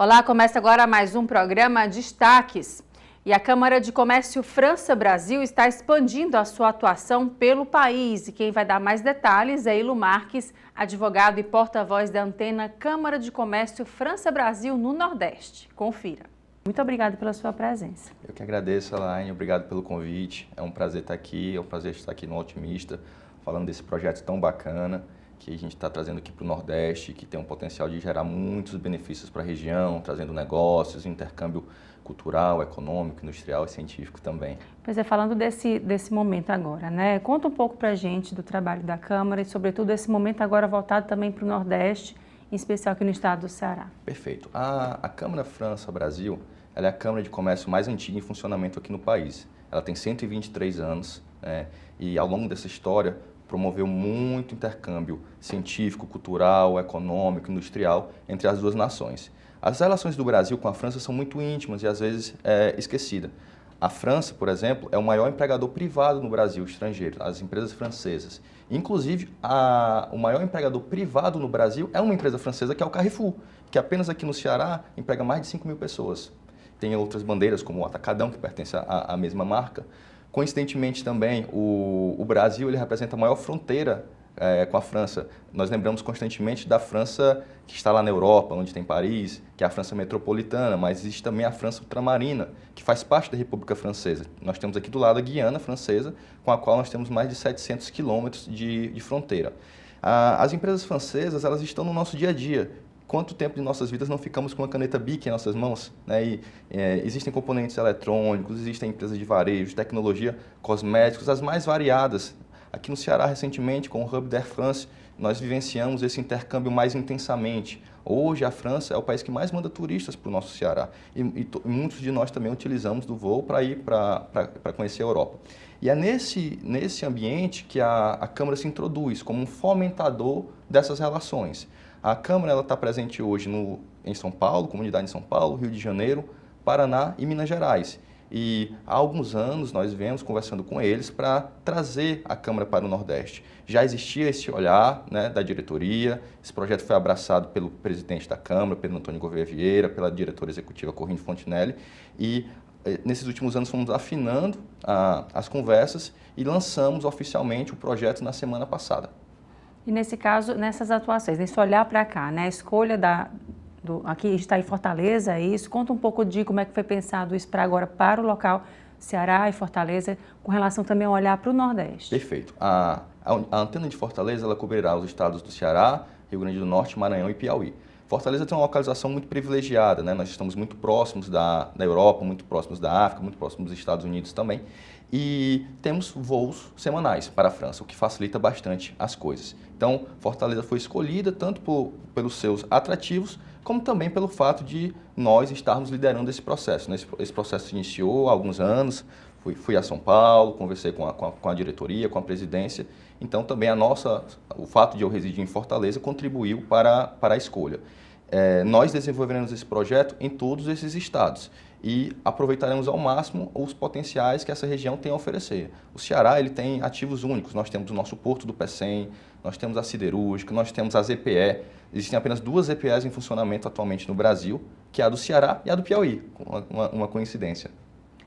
Olá, começa agora mais um programa Destaques. E a Câmara de Comércio França-Brasil está expandindo a sua atuação pelo país. E quem vai dar mais detalhes é Ilo Marques, advogado e porta-voz da Antena Câmara de Comércio França-Brasil no Nordeste. Confira. Muito obrigada pela sua presença. Eu que agradeço, Elaine. Obrigado pelo convite. É um prazer estar aqui, é um prazer estar aqui no Otimista, falando desse projeto tão bacana que a gente está trazendo aqui para o Nordeste, que tem um potencial de gerar muitos benefícios para a região, trazendo negócios, intercâmbio cultural, econômico, industrial e científico também. Pois é, falando desse momento agora, né? Conta um pouco para a gente do trabalho da Câmara e, sobretudo, esse momento agora voltado também para o Nordeste, em especial aqui no estado do Ceará. Perfeito. A Câmara França-Brasil, ela é a Câmara de Comércio mais antiga em funcionamento aqui no país. Ela tem 123 anos, né? E ao longo dessa história promoveu muito intercâmbio científico, cultural, econômico, industrial entre as duas nações. As relações do Brasil com a França são muito íntimas e às vezes esquecidas. A França, por exemplo, é o maior empregador privado no Brasil, estrangeiro, as empresas francesas. Inclusive, o maior empregador privado no Brasil é uma empresa francesa, que é o Carrefour, que apenas aqui no Ceará emprega mais de 5 mil pessoas. Tem outras bandeiras, como o Atacadão, que pertence à mesma marca. Coincidentemente também, o Brasil ele representa a maior fronteira com a França. Nós lembramos constantemente da França que está lá na Europa, onde tem Paris, que é a França metropolitana, mas existe também a França ultramarina, que faz parte da República Francesa. Nós temos aqui do lado a Guiana Francesa, com a qual nós temos mais de 700 quilômetros de fronteira. As empresas francesas, elas estão no nosso dia a dia. Quanto tempo de nossas vidas não ficamos com uma caneta Bic em nossas mãos? Né? Existem componentes eletrônicos, existem empresas de varejo, tecnologia, cosméticos, as mais variadas. Aqui no Ceará, recentemente, com o Hub d'Air France, nós vivenciamos esse intercâmbio mais intensamente. Hoje, a França é o país que mais manda turistas para o nosso Ceará. E muitos de nós também utilizamos do voo para ir para conhecer a Europa. E é nesse ambiente que a Câmara se introduz como um fomentador dessas relações. A Câmara está presente hoje em São Paulo, Comunidade de São Paulo, Rio de Janeiro, Paraná e Minas Gerais. E há alguns anos nós vemos conversando com eles para trazer a Câmara para o Nordeste. Já existia esse olhar, né, da diretoria, esse projeto foi abraçado pelo presidente da Câmara, Pedro Antônio Gouveia Vieira, pela diretora executiva Corrine Fontinelli, e nesses últimos anos fomos afinando as conversas e lançamos oficialmente o projeto na semana passada. E nesse caso, nessas atuações, nesse olhar para cá, né, a escolha aqui está em Fortaleza, é isso? Conta um pouco de como é que foi pensado isso para agora, para o local Ceará e Fortaleza, com relação também ao olhar para o Nordeste. Perfeito. A antena de Fortaleza, ela cobrirá os estados do Ceará, Rio Grande do Norte, Maranhão e Piauí. Fortaleza tem uma localização muito privilegiada, né? Nós estamos muito próximos da Europa, muito próximos da África, muito próximos dos Estados Unidos também. E temos voos semanais para a França, o que facilita bastante as coisas. Então, Fortaleza foi escolhida tanto pelos seus atrativos, como também pelo fato de nós estarmos liderando esse processo. Né? Esse processo se iniciou há alguns anos, fui a São Paulo, conversei com a diretoria, com a presidência. Então, também o fato de eu residir em Fortaleza contribuiu para a escolha. Nós desenvolveremos esse projeto em todos esses estados e aproveitaremos ao máximo os potenciais que essa região tem a oferecer. O Ceará ele tem ativos únicos, nós temos o nosso Porto do Pecém, nós temos a Siderúrgica, nós temos a ZPE. Existem apenas 2 ZPEs em funcionamento atualmente no Brasil, que é a do Ceará e a do Piauí, uma coincidência.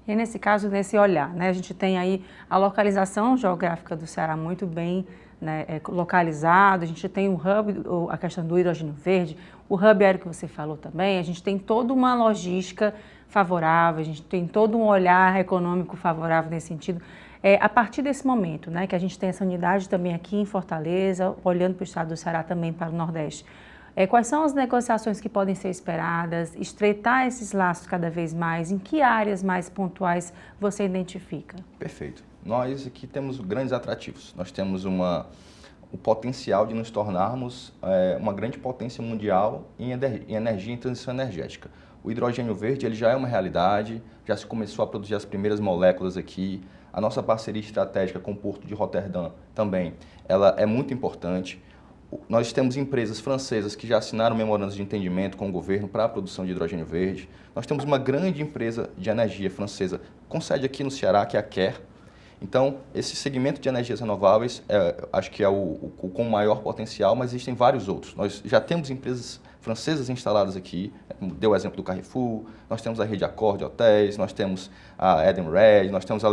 E nesse caso, nesse olhar, né, a gente tem aí a localização geográfica do Ceará muito bem, né, localizado, a gente tem o hub, a questão do hidrogênio verde, o hub aéreo que você falou também, a gente tem toda uma logística favorável, a gente tem todo um olhar econômico favorável nesse sentido. A partir desse momento, né, que a gente tem essa unidade também aqui em Fortaleza, olhando para o estado do Ceará também para o Nordeste, quais são as negociações que podem ser esperadas, estreitar esses laços cada vez mais, em que áreas mais pontuais você identifica? Perfeito. Nós aqui temos grandes atrativos, nós temos o potencial de nos tornarmos uma grande potência mundial em energia e transição energética. O hidrogênio verde ele já é uma realidade, já se começou a produzir as primeiras moléculas aqui. A nossa parceria estratégica com o Porto de Roterdã também, ela é muito importante. Nós temos empresas francesas que já assinaram memorandos de entendimento com o governo para a produção de hidrogênio verde. Nós temos uma grande empresa de energia francesa com sede aqui no Ceará, que é a Quer. Então, esse segmento de energias renováveis, acho que é o com maior potencial, mas existem vários outros. Nós já temos empresas francesas instaladas aqui, deu o exemplo do Carrefour, nós temos a rede Accor de hotéis, nós temos a Edenred, nós temos a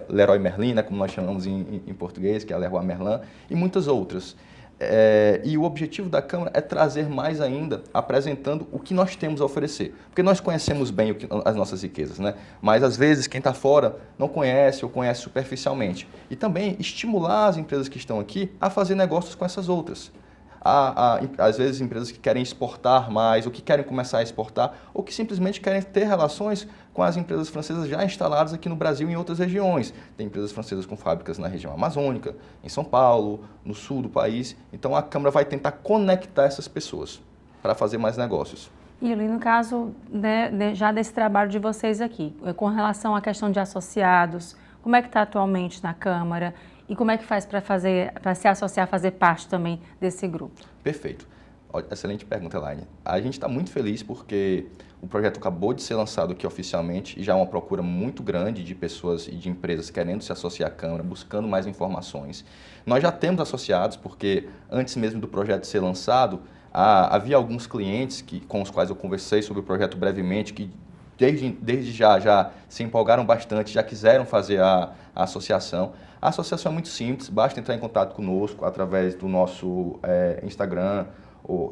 Leroy Merlin, né, como nós chamamos em português, que é a Leroy Merlin, e muitas outras. E o objetivo da Câmara é trazer mais ainda, apresentando o que nós temos a oferecer. Porque nós conhecemos bem as nossas riquezas, né? Mas às vezes quem está fora não conhece ou conhece superficialmente. E também estimular as empresas que estão aqui a fazer negócios com essas outras. Às vezes empresas que querem exportar mais, ou que querem começar a exportar, ou que simplesmente querem ter relações com as empresas francesas já instaladas aqui no Brasil e em outras regiões. Tem empresas francesas com fábricas na região amazônica, em São Paulo, no sul do país. Então a Câmara vai tentar conectar essas pessoas para fazer mais negócios. E no caso, né, já desse trabalho de vocês aqui, com relação à questão de associados, como é que está atualmente na Câmara? E como é que faz para se associar, fazer parte também desse grupo? Perfeito. Excelente pergunta, Elaine. A gente está muito feliz porque o projeto acabou de ser lançado aqui oficialmente e já há uma procura muito grande de pessoas e de empresas querendo se associar à Câmara, buscando mais informações. Nós já temos associados porque antes mesmo do projeto ser lançado, havia alguns clientes com os quais eu conversei sobre o projeto brevemente que desde já se empolgaram bastante, já quiseram fazer a associação. A associação é muito simples, basta entrar em contato conosco através do nosso Instagram,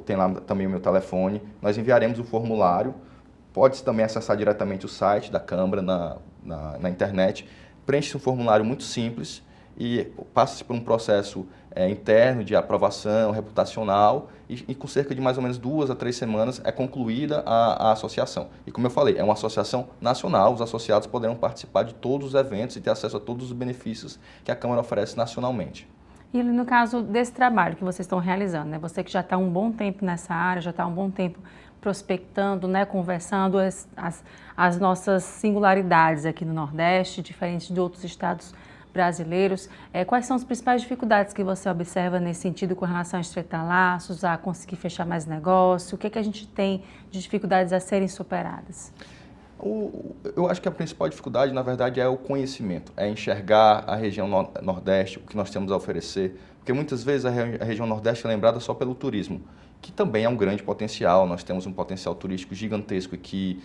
tem lá também o meu telefone. Nós enviaremos o formulário, pode-se também acessar diretamente o site da Câmara na internet. Preenche-se um formulário muito simples e passa-se por um processo interno de aprovação reputacional e com cerca de mais ou menos 2 a 3 semanas é concluída a associação. E como eu falei, é uma associação nacional, os associados poderão participar de todos os eventos e ter acesso a todos os benefícios que a Câmara oferece nacionalmente. E no caso desse trabalho que vocês estão realizando, né? Você que já está um bom tempo nessa área, já está um bom tempo prospectando, né? Conversando as nossas singularidades aqui no Nordeste, diferentes de outros estados brasileiros. Quais são as principais dificuldades que você observa nesse sentido com relação a estreitar laços, a conseguir fechar mais negócio? O que a gente tem de dificuldades a serem superadas? Eu acho que a principal dificuldade, na verdade, é o conhecimento, é enxergar a região Nordeste, o que nós temos a oferecer, porque muitas vezes a região Nordeste é lembrada só pelo turismo, que também é um grande potencial, nós temos um potencial turístico gigantesco aqui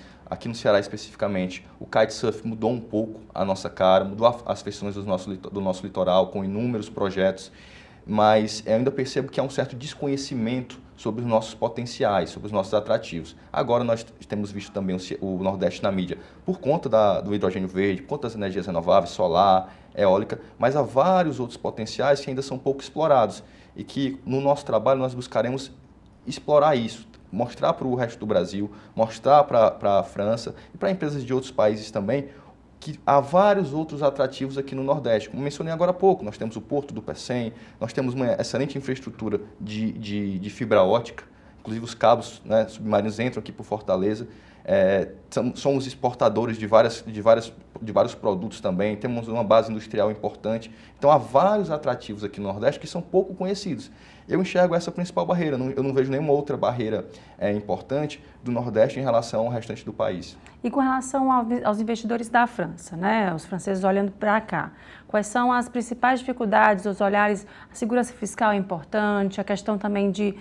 no Ceará especificamente, o kitesurf mudou um pouco a nossa cara, mudou as feições do nosso litoral, com inúmeros projetos, mas eu ainda percebo que há um certo desconhecimento sobre os nossos potenciais, sobre os nossos atrativos. Agora nós temos visto também o Nordeste na mídia por conta do hidrogênio verde, por conta das energias renováveis, solar, eólica, mas há vários outros potenciais que ainda são pouco explorados e que no nosso trabalho nós buscaremos explorar isso, mostrar para o resto do Brasil, mostrar para a França e para empresas de outros países também, que há vários outros atrativos aqui no Nordeste. Como mencionei agora há pouco, nós temos o Porto do Pecém, nós temos uma excelente infraestrutura de fibra ótica, inclusive os cabos, né, submarinos entram aqui por Fortaleza, somos exportadores de vários produtos também, temos uma base industrial importante, então há vários atrativos aqui no Nordeste que são pouco conhecidos. Eu enxergo essa principal barreira, eu não vejo nenhuma outra barreira importante do Nordeste em relação ao restante do país. E com relação aos investidores da França, né? Os franceses olhando para cá, quais são as principais dificuldades, os olhares, a segurança fiscal é importante, a questão também de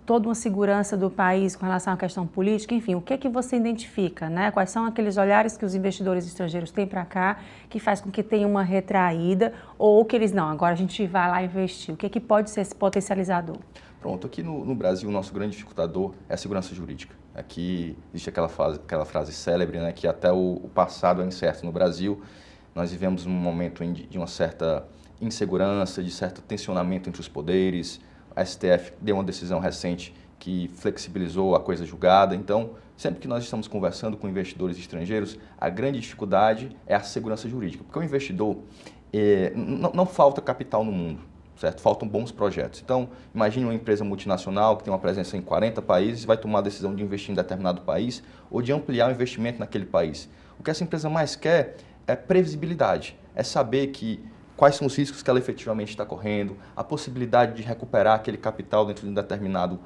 toda uma segurança do país com relação à questão política, enfim, o que você identifica, né? Quais são aqueles olhares que os investidores estrangeiros têm para cá que faz com que tenha uma retraída ou que eles, não, agora a gente vai lá investir, o que pode ser esse potencializador? Pronto, aqui no Brasil o nosso grande dificultador é a segurança jurídica. Aqui existe aquela frase célebre, né, que até o passado é incerto no Brasil. Nós vivemos um momento de uma certa insegurança, de certo tensionamento entre os poderes. A STF deu uma decisão recente que flexibilizou a coisa julgada. Então, sempre que nós estamos conversando com investidores estrangeiros, a grande dificuldade é a segurança jurídica. Porque o investidor, não falta capital no mundo, certo? Faltam bons projetos. Então, imagine uma empresa multinacional que tem uma presença em 40 países e vai tomar a decisão de investir em determinado país ou de ampliar o investimento naquele país. O que essa empresa mais quer é previsibilidade, é saber quais são os riscos que ela efetivamente está correndo, a possibilidade de recuperar aquele capital dentro de um determinado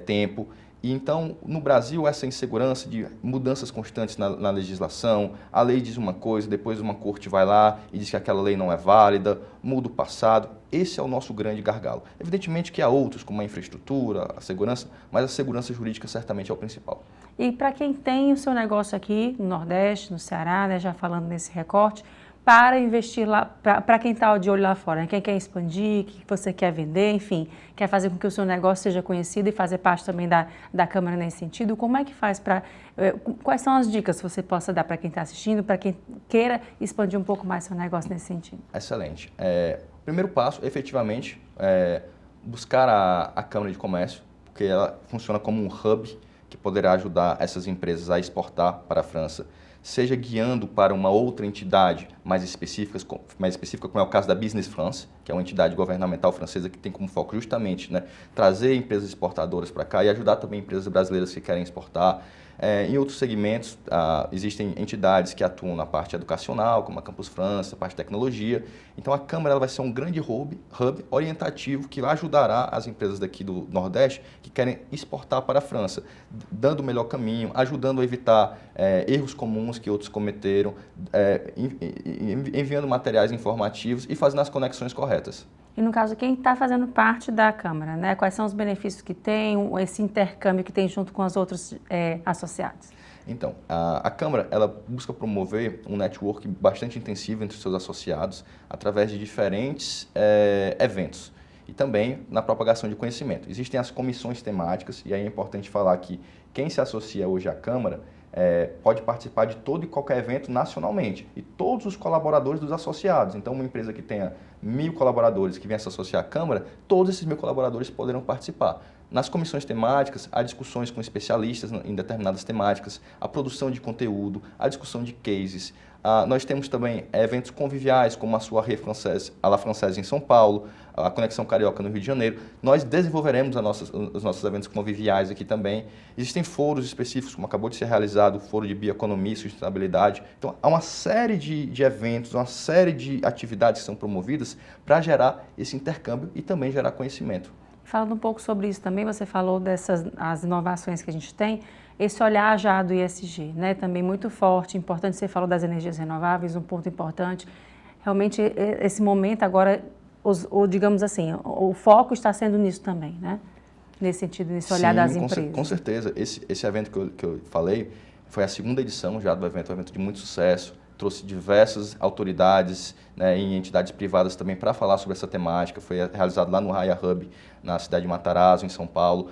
tempo. E então, no Brasil, essa insegurança de mudanças constantes na legislação, a lei diz uma coisa, depois uma corte vai lá e diz que aquela lei não é válida, muda o passado. Esse é o nosso grande gargalo. Evidentemente que há outros, como a infraestrutura, a segurança, mas a segurança jurídica certamente é o principal. E para quem tem o seu negócio aqui no Nordeste, no Ceará, né, já falando nesse recorte, para investir lá, para quem está de olho lá fora, né? Quem quer expandir, o que você quer vender, enfim, quer fazer com que o seu negócio seja conhecido e fazer parte também da Câmara nesse sentido, como é que faz para... Quais são as dicas que você possa dar para quem está assistindo, para quem queira expandir um pouco mais seu negócio nesse sentido? Excelente. Primeiro passo, efetivamente, buscar a Câmara de Comércio, porque ela funciona como um hub que poderá ajudar essas empresas a exportar para a França, seja guiando para uma outra entidade mais específica, como é o caso da Business France, que é uma entidade governamental francesa que tem como foco justamente, né, trazer empresas exportadoras para cá e ajudar também empresas brasileiras que querem exportar. Em outros segmentos, existem entidades que atuam na parte educacional, como a Campus França, a parte de tecnologia. Então, a Câmara ela vai ser um grande hub orientativo que ajudará as empresas daqui do Nordeste que querem exportar para a França, dando o melhor caminho, ajudando a evitar erros comuns que outros cometeram, enviando materiais informativos e fazendo as conexões corretas. E no caso, quem está fazendo parte da Câmara, né? Quais são os benefícios que tem, esse intercâmbio que tem junto com os outros associados? Então, a Câmara ela busca promover um network bastante intensivo entre os seus associados através de diferentes eventos e também na propagação de conhecimento. Existem as comissões temáticas e aí é importante falar que quem se associa hoje à Câmara pode participar de todo e qualquer evento nacionalmente e todos os colaboradores dos associados. Então, uma empresa que tenha 1.000 colaboradores que venha se associar à Câmara, todos esses 1.000 colaboradores poderão participar. Nas comissões temáticas, há discussões com especialistas em determinadas temáticas, a produção de conteúdo, a discussão de cases. Nós temos também eventos conviviais, como a Soirée Française, à la Française em São Paulo, a Conexão Carioca no Rio de Janeiro. Nós desenvolveremos os nossos eventos conviviais aqui também. Existem foros específicos, como acabou de ser realizado, o Foro de Bioeconomia e Sustentabilidade. Então, há uma série de eventos, uma série de atividades que são promovidas para gerar esse intercâmbio e também gerar conhecimento. Falando um pouco sobre isso também, você falou as inovações que a gente tem, esse olhar já do ESG, né, também muito forte, importante, você falou das energias renováveis, um ponto importante. Realmente, esse momento agora, digamos assim, o foco está sendo nisso também, né? Nesse sentido, nesse olhar das empresas. Com certeza. Esse evento que eu falei foi a segunda edição já do evento, um evento de muito sucesso. Trouxe diversas autoridades, né, e entidades privadas também para falar sobre essa temática. Foi realizado lá no Raya Hub, na cidade de Matarazzo, em São Paulo.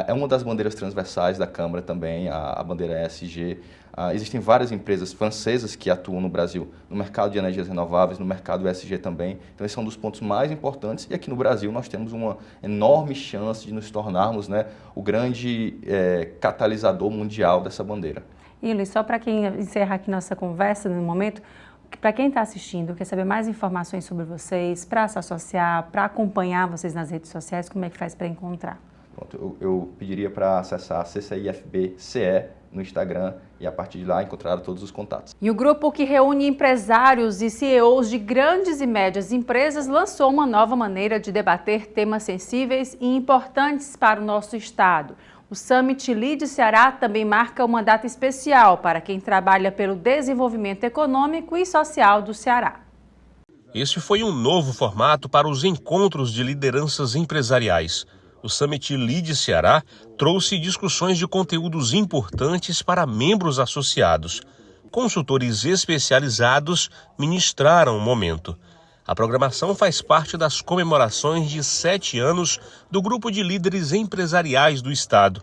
É uma das bandeiras transversais da Câmara também, a bandeira ESG. Existem várias empresas francesas que atuam no Brasil, no mercado de energias renováveis, no mercado ESG também. Então, esse é um dos pontos mais importantes. E aqui no Brasil nós temos uma enorme chance de nos tornarmos, né, o grande catalisador mundial dessa bandeira. E Luiz, só para quem encerrar aqui nossa conversa no momento, para quem está assistindo, quer saber mais informações sobre vocês, para se associar, para acompanhar vocês nas redes sociais, como é que faz para encontrar? Pronto, eu pediria para acessar CCIFB-CE no Instagram e a partir de lá encontrar todos os contatos. E o grupo que reúne empresários e CEOs de grandes e médias empresas lançou uma nova maneira de debater temas sensíveis e importantes para o nosso estado. O Summit Lead Ceará também marca uma data especial para quem trabalha pelo desenvolvimento econômico e social do Ceará. Este foi um novo formato para os encontros de lideranças empresariais. O Summit Lead Ceará trouxe discussões de conteúdos importantes para membros associados. Consultores especializados ministraram o momento. A programação faz parte das comemorações de 7 anos do Grupo de Líderes Empresariais do Estado.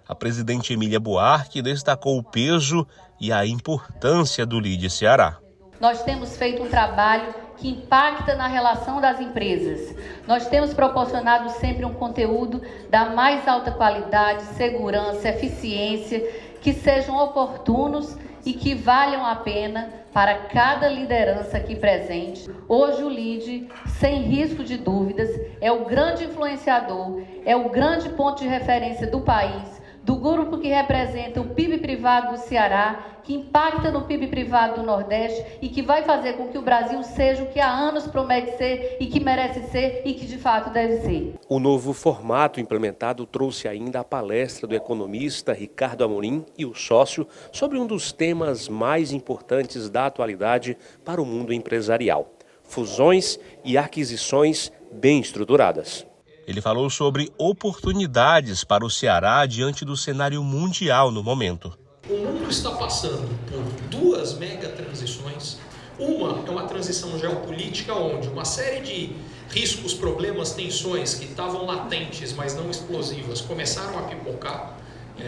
A presidente Emília Buarque destacou o peso e a importância do Lead Ceará. Nós temos feito um trabalho que impacta na relação das empresas. Nós temos proporcionado sempre um conteúdo da mais alta qualidade, segurança, eficiência, que sejam oportunos e que valham a pena para cada liderança aqui presente. Hoje o LEAD, sem risco de dúvidas, é o grande influenciador, é o grande ponto de referência do país do grupo que representa o PIB privado do Ceará, que impacta no PIB privado do Nordeste e que vai fazer com que o Brasil seja o que há anos promete ser e que merece ser e que de fato deve ser. O novo formato implementado trouxe ainda a palestra do economista Ricardo Amorim e o sócio sobre um dos temas mais importantes da atualidade para o mundo empresarial: fusões e aquisições bem estruturadas. Ele falou sobre oportunidades para o Ceará diante do cenário mundial no momento. O mundo está passando por duas mega transições. Uma é uma transição geopolítica onde uma série de riscos, problemas, tensões que estavam latentes, mas não explosivas, começaram a pipocar.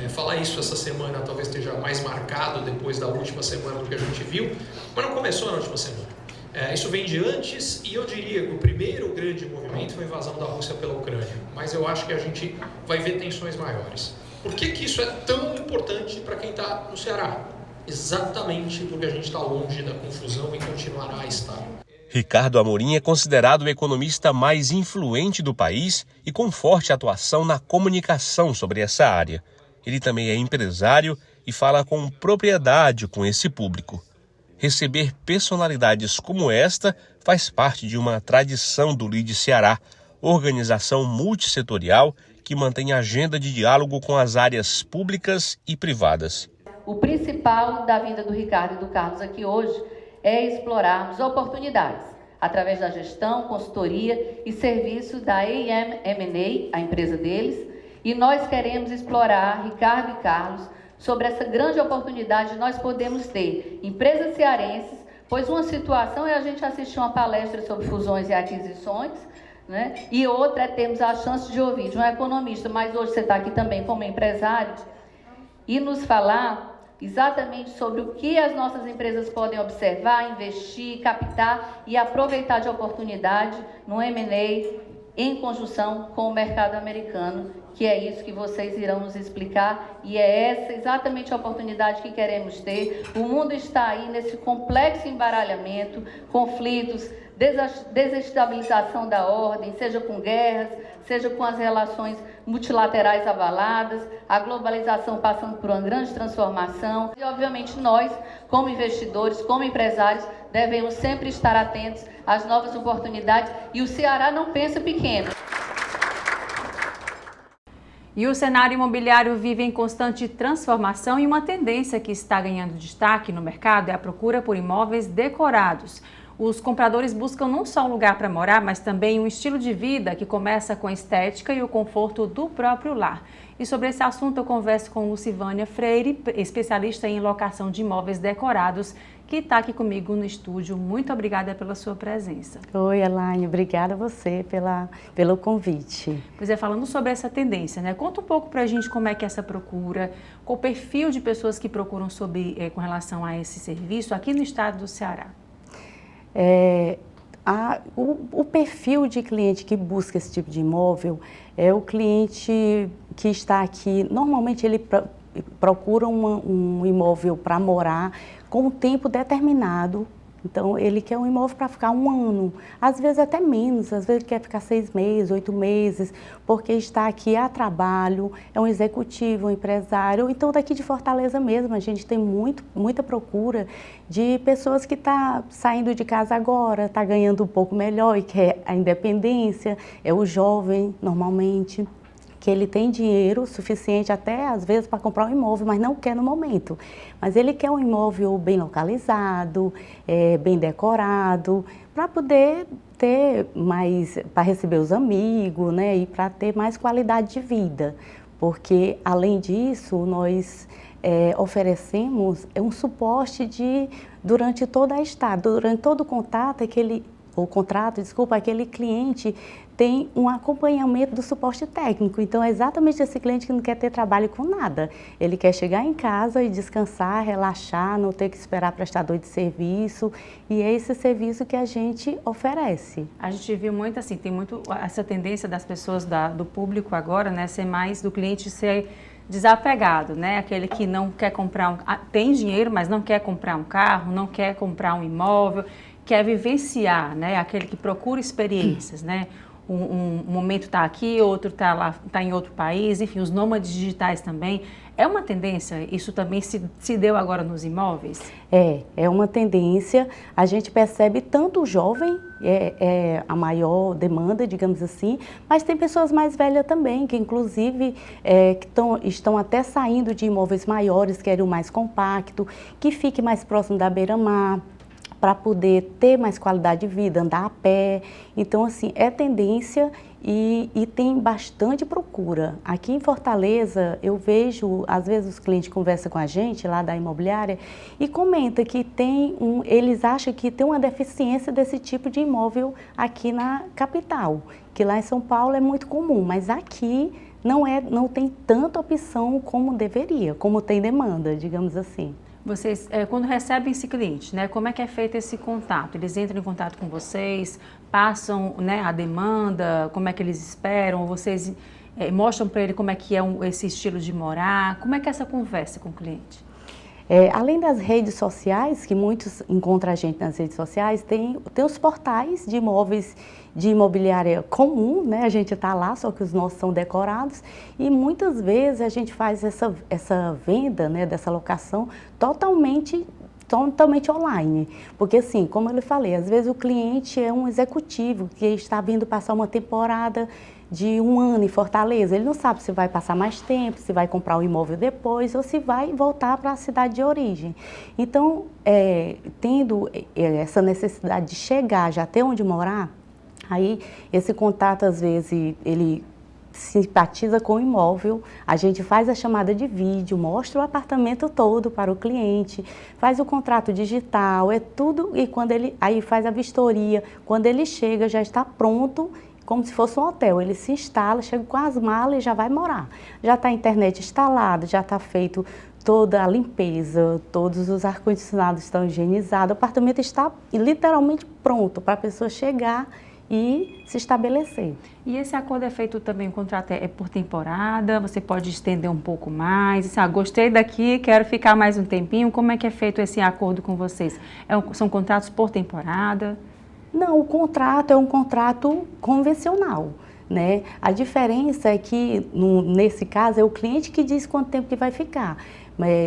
Falar isso essa semana talvez esteja mais marcado depois da última semana do que a gente viu, mas não começou na última semana. Isso vem de antes, e eu diria que o primeiro grande movimento foi a invasão da Rússia pela Ucrânia, mas eu acho que a gente vai ver tensões maiores. Por que isso é tão importante para quem está no Ceará? Exatamente porque a gente está longe da confusão e continuará a estar. Ricardo Amorim é considerado o economista mais influente do país e com forte atuação na comunicação sobre essa área. Ele também é empresário e fala com propriedade com esse público. Receber personalidades como esta faz parte de uma tradição do Lide Ceará, organização multissetorial que mantém agenda de diálogo com as áreas públicas e privadas. O principal da vinda do Ricardo e do Carlos aqui hoje é explorarmos oportunidades através da gestão, consultoria e serviços da AM M&A, a empresa deles, e nós queremos explorar, Ricardo e Carlos, sobre essa grande oportunidade que nós podemos ter empresas cearenses, pois uma situação é a gente assistir uma palestra sobre fusões e aquisições, né? E outra é termos a chance de ouvir de um economista, mas hoje você está aqui também como empresário, e nos falar exatamente sobre o que as nossas empresas podem observar, investir, captar e aproveitar de oportunidade no M&A em conjunção com o mercado americano, que é isso que vocês irão nos explicar, e é essa exatamente a oportunidade que queremos ter. O mundo está aí nesse complexo embaralhamento, conflitos, desestabilização da ordem, seja com guerras, seja com as relações multilaterais abaladas, a globalização passando por uma grande transformação. E, obviamente, nós, como investidores, como empresários, devemos sempre estar atentos às novas oportunidades, e o Ceará não pensa pequeno. E o cenário imobiliário vive em constante transformação, e uma tendência que está ganhando destaque no mercado é a procura por imóveis decorados. Os compradores buscam não só um lugar para morar, mas também um estilo de vida que começa com a estética e o conforto do próprio lar. E sobre esse assunto eu converso com Lucivânia Freire, especialista em locação de imóveis decorados, que está aqui comigo no estúdio. Muito obrigada pela sua presença. Oi, Elaine, obrigada a você pelo convite. Pois é, falando sobre essa tendência, né? Conta um pouco para a gente como é que é essa procura, qual o perfil de pessoas que procuram com relação a esse serviço aqui no estado do Ceará. O perfil de cliente que busca esse tipo de imóvel é o cliente que está aqui, normalmente ele procura um imóvel para morar com um tempo determinado. Então, ele quer um imóvel para ficar 1 ano, às vezes até menos, às vezes ele quer ficar 6 meses, 8 meses, porque está aqui a trabalho, é um executivo, um empresário. Então, daqui de Fortaleza mesmo, a gente tem muita procura de pessoas que estão saindo de casa agora, está ganhando um pouco melhor e quer a independência, é o jovem, normalmente, que ele tem dinheiro suficiente até, às vezes, para comprar um imóvel, mas não quer no momento. Mas ele quer um imóvel bem localizado, bem decorado, para poder ter mais, para receber os amigos, né, e para ter mais qualidade de vida. Porque, além disso, nós oferecemos um suporte durante toda a estada, durante todo o contrato, aquele cliente tem um acompanhamento do suporte técnico. Então, é exatamente esse cliente que não quer ter trabalho com nada. Ele quer chegar em casa e descansar, relaxar, não ter que esperar prestador de serviço. E é esse serviço que a gente oferece. A gente viu muito assim, tem muito essa tendência das pessoas, do público agora, né, ser mais do cliente ser desapegado, né? Aquele que não quer comprar tem dinheiro, mas não quer comprar um carro, não quer comprar um imóvel, quer vivenciar, né? Aquele que procura experiências, né? um momento está aqui, outro está lá, está em outro país, enfim, os nômades digitais também. É uma tendência? Isso também se deu agora nos imóveis? É uma tendência. A gente percebe tanto o jovem, é a maior demanda, digamos assim, mas tem pessoas mais velhas também, que inclusive que estão até saindo de imóveis maiores, querem o mais compacto, que fique mais próximo da beira-mar, para poder ter mais qualidade de vida, andar a pé. Então, assim, é tendência e tem bastante procura. Aqui em Fortaleza, eu vejo, às vezes os clientes conversam com a gente lá da imobiliária e comenta que eles acham que tem uma deficiência desse tipo de imóvel aqui na capital, que lá em São Paulo é muito comum, mas aqui não tem tanta opção como deveria, como tem demanda, digamos assim. Vocês, quando recebem esse cliente, né, como é que é feito esse contato? Eles entram em contato com vocês, passam, né, a demanda, como é que eles esperam, vocês mostram para ele como é que é esse estilo de morar, como é que é essa conversa com o cliente? Além das redes sociais, que muitos encontram a gente nas redes sociais, tem os portais de imóveis de imobiliária comum, né? A gente está lá, só que os nossos são decorados e muitas vezes a gente faz essa venda, né, dessa locação totalmente online, porque assim, como eu lhe falei, às vezes o cliente é um executivo que está vindo passar uma temporada de 1 ano em Fortaleza, ele não sabe se vai passar mais tempo, se vai comprar o imóvel depois ou se vai voltar para a cidade de origem. Então, tendo essa necessidade de chegar, já ter onde morar, aí esse contato às vezes ele simpatiza com o imóvel, a gente faz a chamada de vídeo, mostra o apartamento todo para o cliente, faz o contrato digital, tudo, e quando aí faz a vistoria, quando ele chega já está pronto, como se fosse um hotel, ele se instala, chega com as malas e já vai morar. Já está a internet instalada, já está feito toda a limpeza, todos os ar-condicionados estão higienizados, o apartamento está literalmente pronto para a pessoa chegar e se estabelecer. E esse acordo é feito também, o contrato é por temporada, você pode estender um pouco mais, gostei daqui, quero ficar mais um tempinho, como é que é feito esse acordo com vocês? São contratos por temporada? Não, o contrato é um contrato convencional, né? A diferença é que, nesse caso, é o cliente que diz quanto tempo que vai ficar.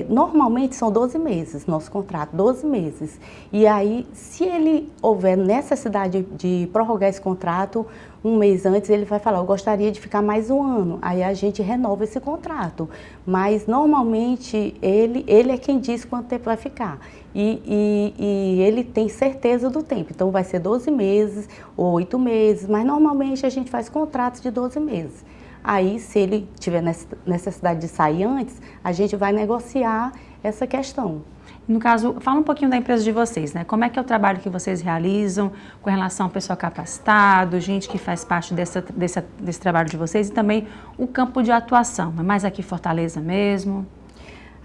Normalmente são 12 meses, nosso contrato, 12 meses. E aí, se ele houver necessidade de prorrogar esse contrato, 1 mês antes ele vai falar, eu gostaria de ficar mais 1 ano. Aí a gente renova esse contrato. Mas normalmente ele é quem diz quanto tempo vai ficar. E ele tem certeza do tempo. Então vai ser 12 meses ou 8 meses, mas normalmente a gente faz contratos de 12 meses. Aí, se ele tiver necessidade de sair antes, a gente vai negociar essa questão. No caso, fala um pouquinho da empresa de vocês, né? Como é que é o trabalho que vocês realizam com relação ao pessoal capacitado, gente que faz parte desse trabalho de vocês e também o campo de atuação. É mais aqui em Fortaleza mesmo?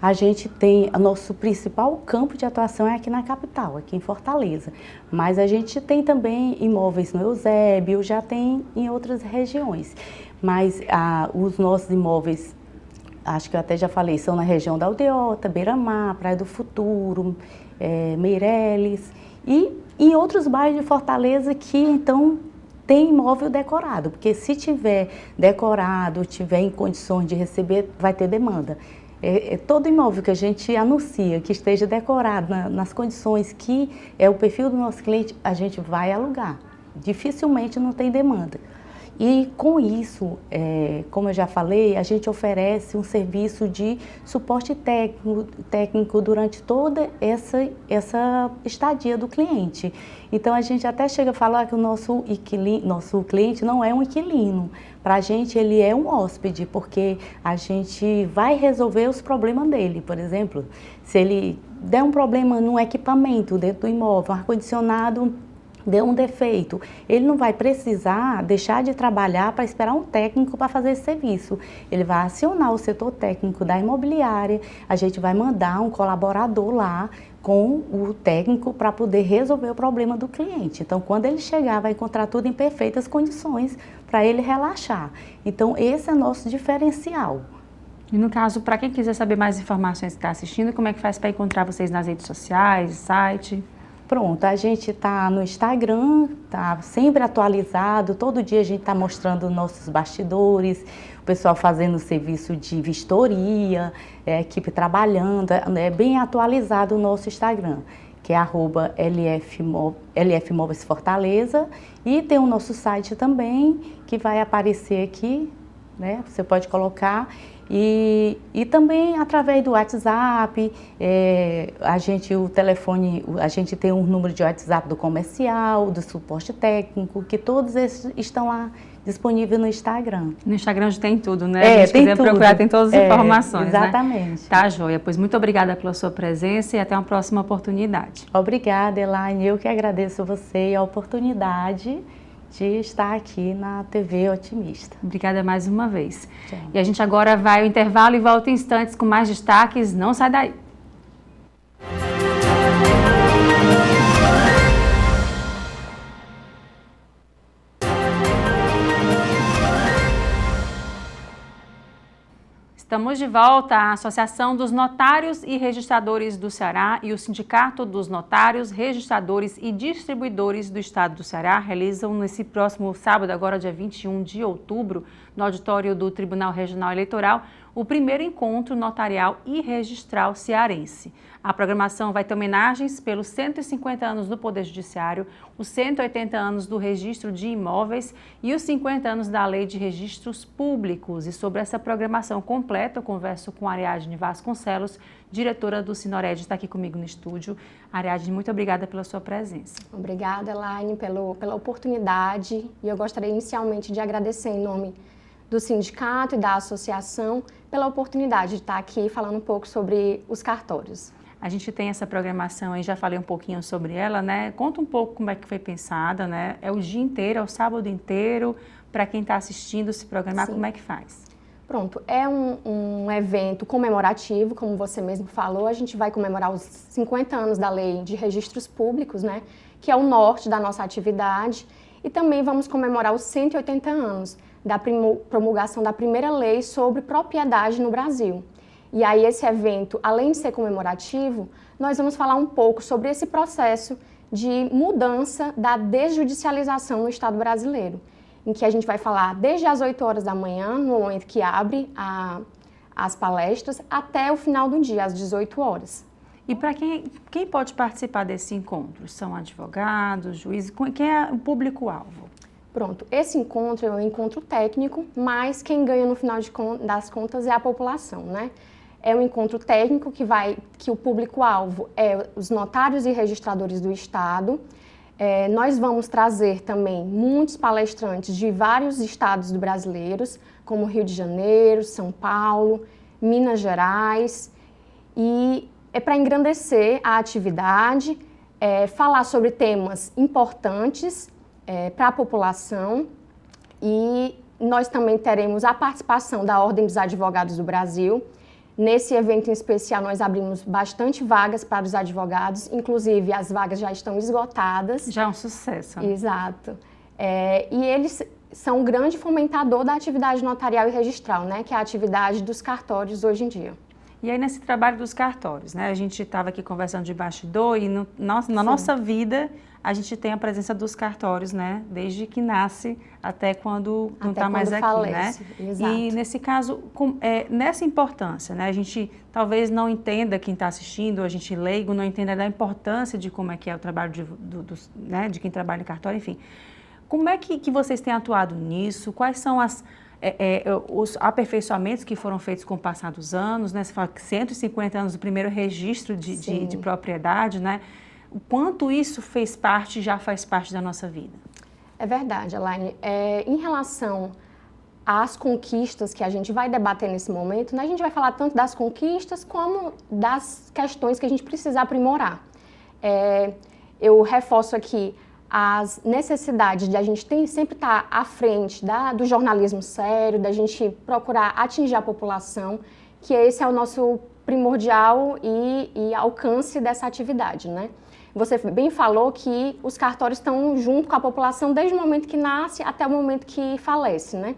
A gente tem, o nosso principal campo de atuação é aqui na capital, aqui em Fortaleza. Mas a gente tem também imóveis no Eusébio, já tem em outras regiões. Mas os nossos imóveis, acho que eu até já falei, são na região da Aldeota, Beira-Mar, Praia do Futuro, Meireles e em outros bairros de Fortaleza que então tem imóvel decorado, porque se tiver decorado, tiver em condições de receber, vai ter demanda. Todo imóvel que a gente anuncia, que esteja decorado nas condições que é o perfil do nosso cliente, a gente vai alugar. Dificilmente não tem demanda. E com isso, como eu já falei, a gente oferece um serviço de suporte técnico durante toda essa estadia do cliente. Então a gente até chega a falar que o nosso cliente não é um inquilino. Para a gente ele é um hóspede, porque a gente vai resolver os problemas dele. Por exemplo, se ele der um problema no equipamento dentro do imóvel, ar-condicionado deu um defeito, ele não vai precisar deixar de trabalhar para esperar um técnico para fazer esse serviço. Ele vai acionar o setor técnico da imobiliária, a gente vai mandar um colaborador lá com o técnico para poder resolver o problema do cliente. Então, quando ele chegar, vai encontrar tudo em perfeitas condições para ele relaxar. Então, esse é nosso diferencial. E no caso, para quem quiser saber mais informações que está assistindo, como é que faz para encontrar vocês nas redes sociais, site? Pronto, a gente está no Instagram, está sempre atualizado, todo dia a gente está mostrando nossos bastidores, o pessoal fazendo serviço de vistoria, a equipe trabalhando, é bem atualizado o nosso Instagram, que é @LF Móveis Fortaleza, e tem o nosso site também, que vai aparecer aqui, né? Você pode colocar. E também através do WhatsApp, o telefone, a gente tem um número de WhatsApp do comercial, do suporte técnico, que todos esses estão lá disponíveis no Instagram. No Instagram já tem tudo, né? Se tem quiser tudo. procurar, tem todas as informações, exatamente. Né? Tá, joia. Pois muito obrigada pela sua presença e até uma próxima oportunidade. Obrigada, Elaine. Eu que agradeço você e a oportunidade de estar aqui na TV Otimista. Obrigada mais uma vez. Tchau. E a gente agora vai ao intervalo e volta em instantes com mais destaques. Não sai daí. Estamos de volta. A Associação dos Notários e Registradores do Ceará e o Sindicato dos Notários, Registradores e Distribuidores do Estado do Ceará realizam nesse próximo sábado, agora dia 21 de outubro, no auditório do Tribunal Regional Eleitoral, o primeiro encontro notarial e registral cearense. A programação vai ter homenagens pelos 150 anos do Poder Judiciário, os 180 anos do Registro de Imóveis e os 50 anos da Lei de Registros Públicos. E sobre essa programação completa, eu converso com Ariadne Vasconcelos, diretora do Sinored, está aqui comigo no estúdio. Ariadne, muito obrigada pela sua presença. Obrigada, Elaine, pela oportunidade. E eu gostaria inicialmente de agradecer em nome do sindicato e da associação pela oportunidade de estar aqui falando um pouco sobre os cartórios. A gente tem essa programação aí, já falei um pouquinho sobre ela, né? Conta um pouco como é que foi pensada, né? É o dia inteiro, é o sábado inteiro, para quem está assistindo se programar, Sim. Como é que faz? Pronto, é um evento comemorativo, como você mesmo falou, a gente vai comemorar os 50 anos da Lei de Registros Públicos, né? Que é o norte da nossa atividade, e também vamos comemorar os 180 anos da promulgação da primeira lei sobre propriedade no Brasil. E aí esse evento, além de ser comemorativo, nós vamos falar um pouco sobre esse processo de mudança da desjudicialização no Estado brasileiro, em que a gente vai falar desde as 8 horas da manhã, no momento que abre as palestras, até o final do dia, às 18 horas. E para quem pode participar desse encontro? São advogados, juízes, quem é o público-alvo? Pronto, esse encontro é um encontro técnico, mas quem ganha no final das contas é a população, né? É um encontro técnico que o público-alvo é os notários e registradores do Estado. Nós vamos trazer também muitos palestrantes de vários estados brasileiros, como Rio de Janeiro, São Paulo, Minas Gerais. E é para engrandecer a atividade, falar sobre temas importantes para a população, e nós também teremos a participação da Ordem dos Advogados do Brasil. Nesse evento em especial, nós abrimos bastante vagas para os advogados, inclusive as vagas já estão esgotadas. Já é um sucesso. Né? Exato. E eles são um grande fomentador da atividade notarial e registral, né, que é a atividade dos cartórios hoje em dia. E aí nesse trabalho dos cartórios, né, a gente estava aqui conversando de bastidor e na nossa vida a gente tem a presença dos cartórios, né, desde que nasce até quando não está mais aqui, falece. Né? Exato. E nesse caso, nessa importância, né, a gente talvez não entenda, quem está assistindo, a gente leigo, não entenda da importância de como é que é o trabalho né, de quem trabalha em cartório, enfim. Como é que vocês têm atuado nisso? Quais são os aperfeiçoamentos que foram feitos com o passar dos anos, né? Você fala que 150 anos do primeiro registro de propriedade, né? O quanto isso já faz parte da nossa vida? É verdade, Elaine. Em relação às conquistas que a gente vai debater nesse momento, né, a gente vai falar tanto das conquistas como das questões que a gente precisa aprimorar. Eu reforço aqui as necessidades de a gente sempre estar à frente do jornalismo sério, da gente procurar atingir a população, que esse é o nosso primordial e alcance dessa atividade, né? Você bem falou que os cartórios estão junto com a população desde o momento que nasce até o momento que falece, né?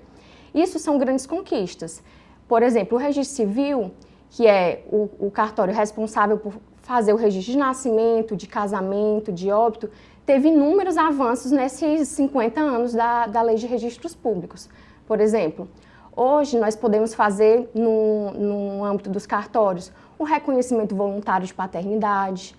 Isso são grandes conquistas. Por exemplo, o registro civil, que é o cartório responsável por fazer o registro de nascimento, de casamento, de óbito, teve inúmeros avanços nesses 50 anos da Lei de Registros Públicos. Por exemplo, hoje nós podemos fazer, no âmbito dos cartórios, o reconhecimento voluntário de paternidade.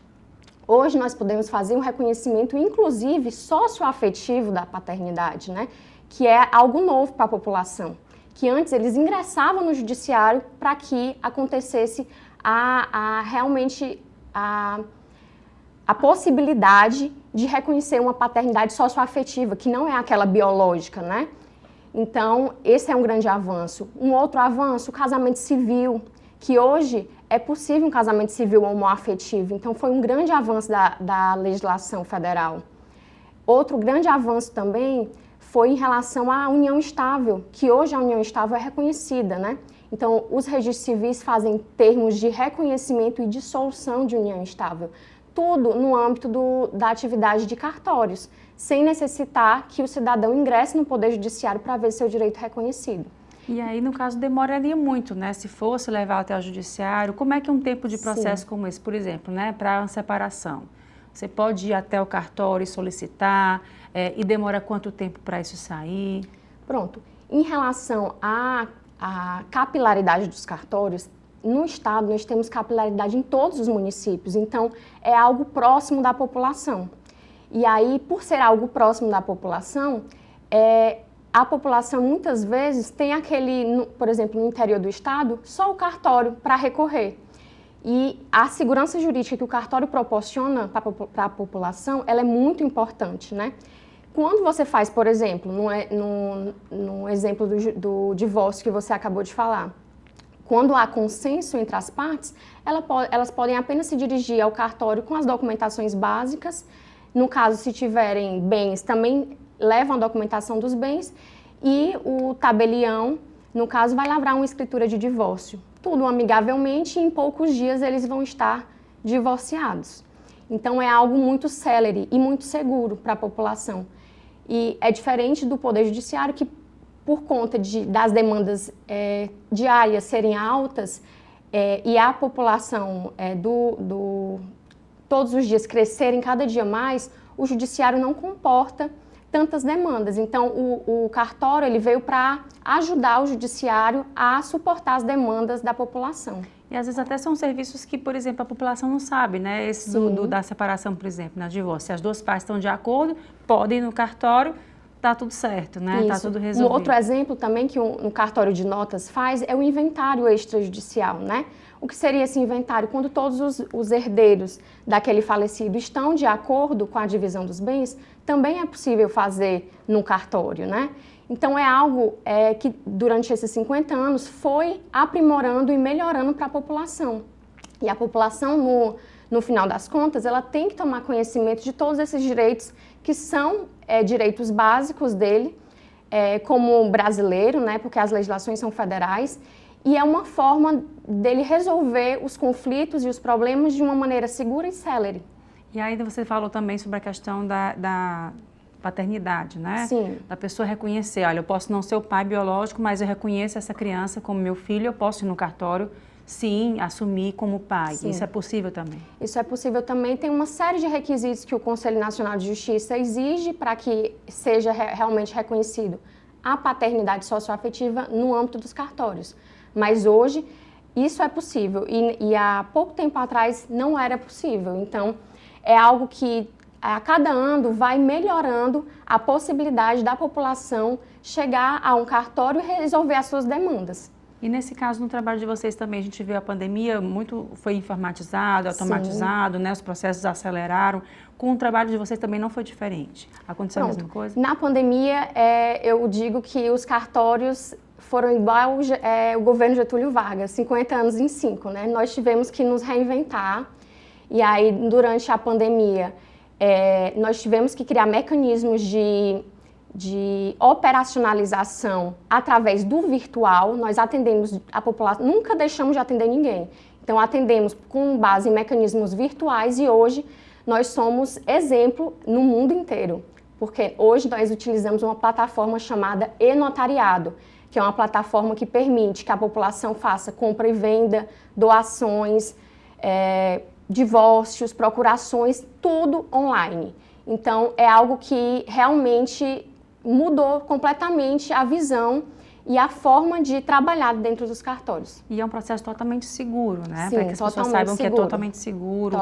Hoje nós podemos fazer um reconhecimento, inclusive, socioafetivo da paternidade, né? Que é algo novo para a população. Que antes eles ingressavam no judiciário para que acontecesse realmente a possibilidade de reconhecer uma paternidade socioafetiva, que não é aquela biológica, né? Então, esse é um grande avanço. Um outro avanço, o casamento civil, que hoje é possível um casamento civil homoafetivo. Então, foi um grande avanço da legislação federal. Outro grande avanço também foi em relação à união estável, que hoje a união estável é reconhecida, né? Então, os registros civis fazem termos de reconhecimento e dissolução de união estável. Tudo no âmbito da atividade de cartórios, sem necessitar que o cidadão ingresse no Poder Judiciário para ver seu direito reconhecido. E aí, no caso, demoraria muito, né? Se fosse levar até o judiciário, como é que um tempo de processo como esse, por exemplo, né, para a separação? Você pode ir até o cartório e solicitar, e demora quanto tempo para isso sair? Pronto. Em relação à capilaridade dos cartórios, no estado nós temos capilaridade em todos os municípios, então é algo próximo da população. E aí, por ser algo próximo da população, a população muitas vezes tem por exemplo, no interior do estado, só o cartório para recorrer. E a segurança jurídica que o cartório proporciona para a população, ela é muito importante, né? Quando você faz, por exemplo, no exemplo do divórcio que você acabou de falar, quando há consenso entre as partes, elas podem apenas se dirigir ao cartório com as documentações básicas. No caso, se tiverem bens, também levam a documentação dos bens, e o tabelião, no caso, vai lavrar uma escritura de divórcio. Tudo amigavelmente, e em poucos dias eles vão estar divorciados. Então, é algo muito célere e muito seguro para a população. E é diferente do Poder Judiciário, que por conta das demandas diárias serem altas e a população todos os dias crescerem cada dia mais, o Judiciário não comporta tantas demandas. Então, o cartório ele veio para ajudar o Judiciário a suportar as demandas da população. E às vezes até são serviços que, por exemplo, a população não sabe, né? Esse da separação, por exemplo, na divórcio. Se as duas partes estão de acordo, podem ir no cartório, tá tudo certo, né? Tá tudo resolvido. Um outro exemplo também que um cartório de notas faz é o inventário extrajudicial, né? O que seria esse inventário? Quando todos os herdeiros daquele falecido estão de acordo com a divisão dos bens, também é possível fazer no cartório, né? Então, é algo que, durante esses 50 anos, foi aprimorando e melhorando para a população. E a população, no final das contas, ela tem que tomar conhecimento de todos esses direitos que são direitos básicos dele, como brasileiro, né? Porque as legislações são federais, e é uma forma dele resolver os conflitos e os problemas de uma maneira segura e célere. E aí você falou também sobre a questão da paternidade, né? Sim. Da pessoa reconhecer, olha, eu posso não ser o pai biológico, mas eu reconheço essa criança como meu filho, eu posso ir no cartório, sim, assumir como pai. Sim. Isso é possível também? Isso é possível também. Tem uma série de requisitos que o Conselho Nacional de Justiça exige para que seja realmente reconhecido a paternidade socioafetiva no âmbito dos cartórios. Mas hoje isso é possível e há pouco tempo atrás não era possível. Então, é algo que a cada ano vai melhorando a possibilidade da população chegar a um cartório e resolver as suas demandas. E nesse caso, no trabalho de vocês também, a gente viu a pandemia, muito foi informatizado, automatizado, né? Os processos aceleraram. Com o trabalho de vocês também não foi diferente? Aconteceu a mesma coisa? Na pandemia, eu digo que os cartórios foram igual o governo Getúlio Vargas, 50 anos em 5, né? Nós tivemos que nos reinventar e aí, durante a pandemia, nós tivemos que criar mecanismos de operacionalização através do virtual. Nós atendemos a população, nunca deixamos de atender ninguém. Então, atendemos com base em mecanismos virtuais e hoje nós somos exemplo no mundo inteiro, porque hoje nós utilizamos uma plataforma chamada e-notariado, que é uma plataforma que permite que a população faça compra e venda, doações, divórcios, procurações, tudo online. Então, é algo que realmente mudou completamente a visão e a forma de trabalhar dentro dos cartórios. E é um processo totalmente seguro, né? Sim, para que as pessoas saibam que é totalmente seguro,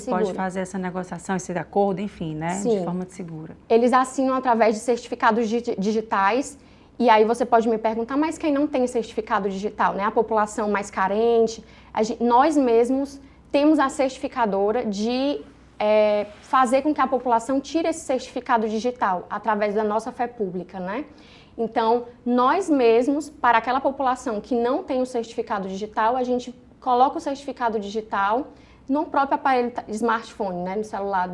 pode fazer essa negociação, esse acordo, enfim, né? Sim. De forma segura. Eles assinam através de certificados digitais, e aí você pode me perguntar, mas quem não tem certificado digital, né? A população mais carente, nós mesmos temos a certificadora de fazer com que a população tire esse certificado digital através da nossa fé pública, né? Então, nós mesmos, para aquela população que não tem o certificado digital, a gente coloca o certificado digital no próprio aparelho smartphone, né, no celular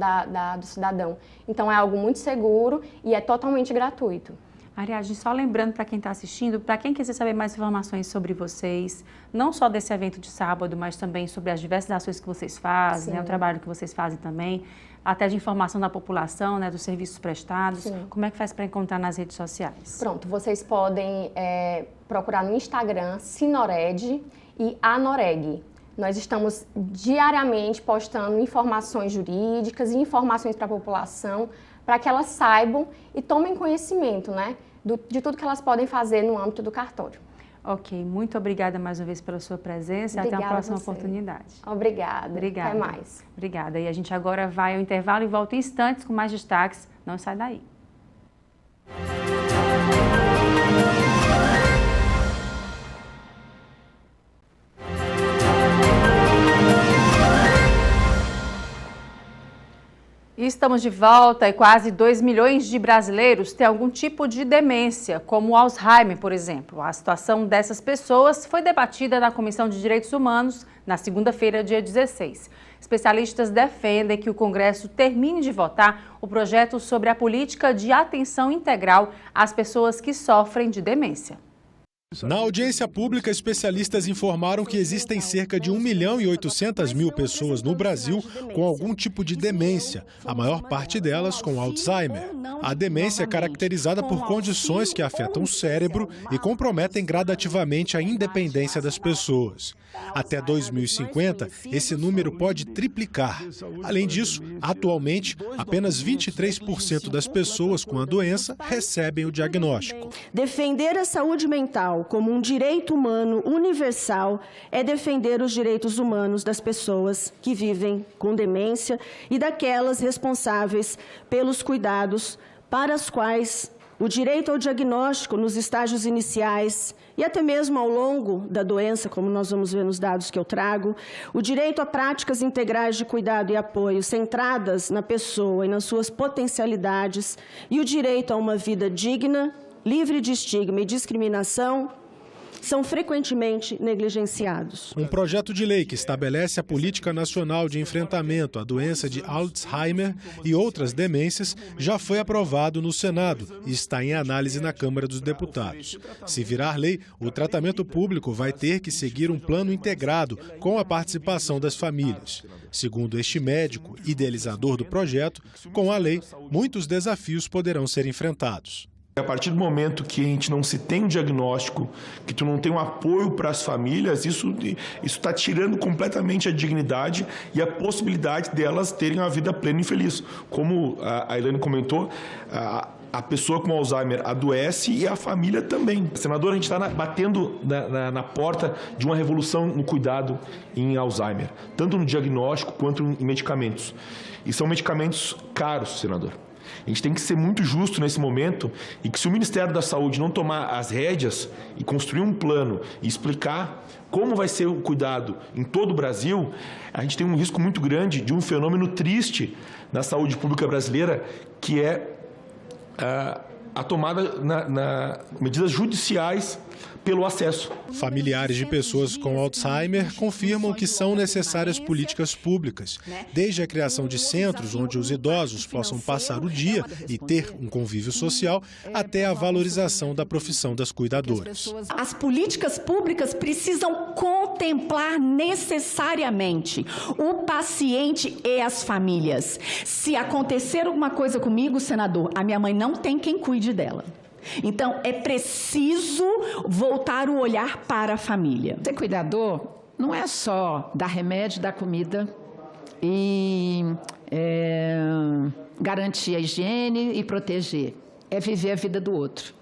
do cidadão. Então, é algo muito seguro e é totalmente gratuito. Ariadne, só lembrando para quem está assistindo, para quem quiser saber mais informações sobre vocês, não só desse evento de sábado, mas também sobre as diversas ações que vocês fazem, né, o trabalho que vocês fazem também, até de informação da população, né, dos serviços prestados. Sim. Como é que faz para encontrar nas redes sociais? Pronto, vocês podem procurar no Instagram Sinored e Anoreg. Nós estamos diariamente postando informações jurídicas e informações para a população, para que elas saibam e tomem conhecimento, né, de tudo que elas podem fazer no âmbito do cartório. Ok, muito obrigada mais uma vez pela sua presença. Obrigada, até a próxima oportunidade. Obrigada. Até mais. Obrigada. E a gente agora vai ao intervalo e volta em instantes com mais destaques. Não sai daí. E estamos de volta e quase 2 milhões de brasileiros têm algum tipo de demência, como o Alzheimer, por exemplo. A situação dessas pessoas foi debatida na Comissão de Direitos Humanos na segunda-feira, dia 16. Especialistas defendem que o Congresso termine de votar o projeto sobre a política de atenção integral às pessoas que sofrem de demência. Na audiência pública, especialistas informaram que existem cerca de 1.800.000 pessoas no Brasil com algum tipo de demência, a maior parte delas com Alzheimer. A demência é caracterizada por condições que afetam o cérebro e comprometem gradativamente a independência das pessoas. Até 2050, esse número pode triplicar. Além disso, atualmente, apenas 23% das pessoas com a doença recebem o diagnóstico. Defender a saúde mental como um direito humano universal é defender os direitos humanos das pessoas que vivem com demência e daquelas responsáveis pelos cuidados para as quais o direito ao diagnóstico nos estágios iniciais e até mesmo ao longo da doença, como nós vamos ver nos dados que eu trago, o direito a práticas integrais de cuidado e apoio centradas na pessoa e nas suas potencialidades e o direito a uma vida digna, livre de estigma e discriminação, são frequentemente negligenciados. Um projeto de lei que estabelece a Política Nacional de Enfrentamento à Doença de Alzheimer e outras demências já foi aprovado no Senado e está em análise na Câmara dos Deputados. Se virar lei, o tratamento público vai ter que seguir um plano integrado com a participação das famílias. Segundo este médico, idealizador do projeto, com a lei, muitos desafios poderão ser enfrentados. A partir do momento que a gente não se tem um diagnóstico, que tu não tem um apoio para as famílias, isso está tirando completamente a dignidade e a possibilidade delas terem uma vida plena e feliz. Como a Elaine comentou, a pessoa com Alzheimer adoece e a família também. Senador, a gente está batendo na porta de uma revolução no cuidado em Alzheimer, tanto no diagnóstico quanto em medicamentos. E são medicamentos caros, senador. A gente tem que ser muito justo nesse momento e que se o Ministério da Saúde não tomar as rédeas e construir um plano e explicar como vai ser o cuidado em todo o Brasil, a gente tem um risco muito grande de um fenômeno triste na saúde pública brasileira, que é a tomada medidas judiciais pelo acesso. Familiares de pessoas com Alzheimer confirmam que são necessárias políticas públicas, desde a criação de centros onde os idosos possam passar o dia e ter um convívio social, até a valorização da profissão das cuidadoras. As políticas públicas precisam contemplar necessariamente o paciente e as famílias. Se acontecer alguma coisa comigo, senador, a minha mãe não tem quem cuide dela. Então, é preciso voltar o olhar para a família. Ser cuidador não é só dar remédio, dar comida, e garantir a higiene e proteger. É viver a vida do outro.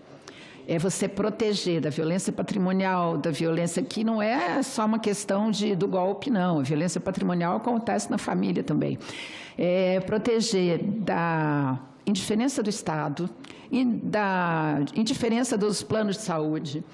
É você proteger da violência patrimonial, da violência que não é só uma questão do golpe, não. A violência patrimonial acontece na família também. É proteger da indiferença do Estado e da indiferença dos planos de saúde.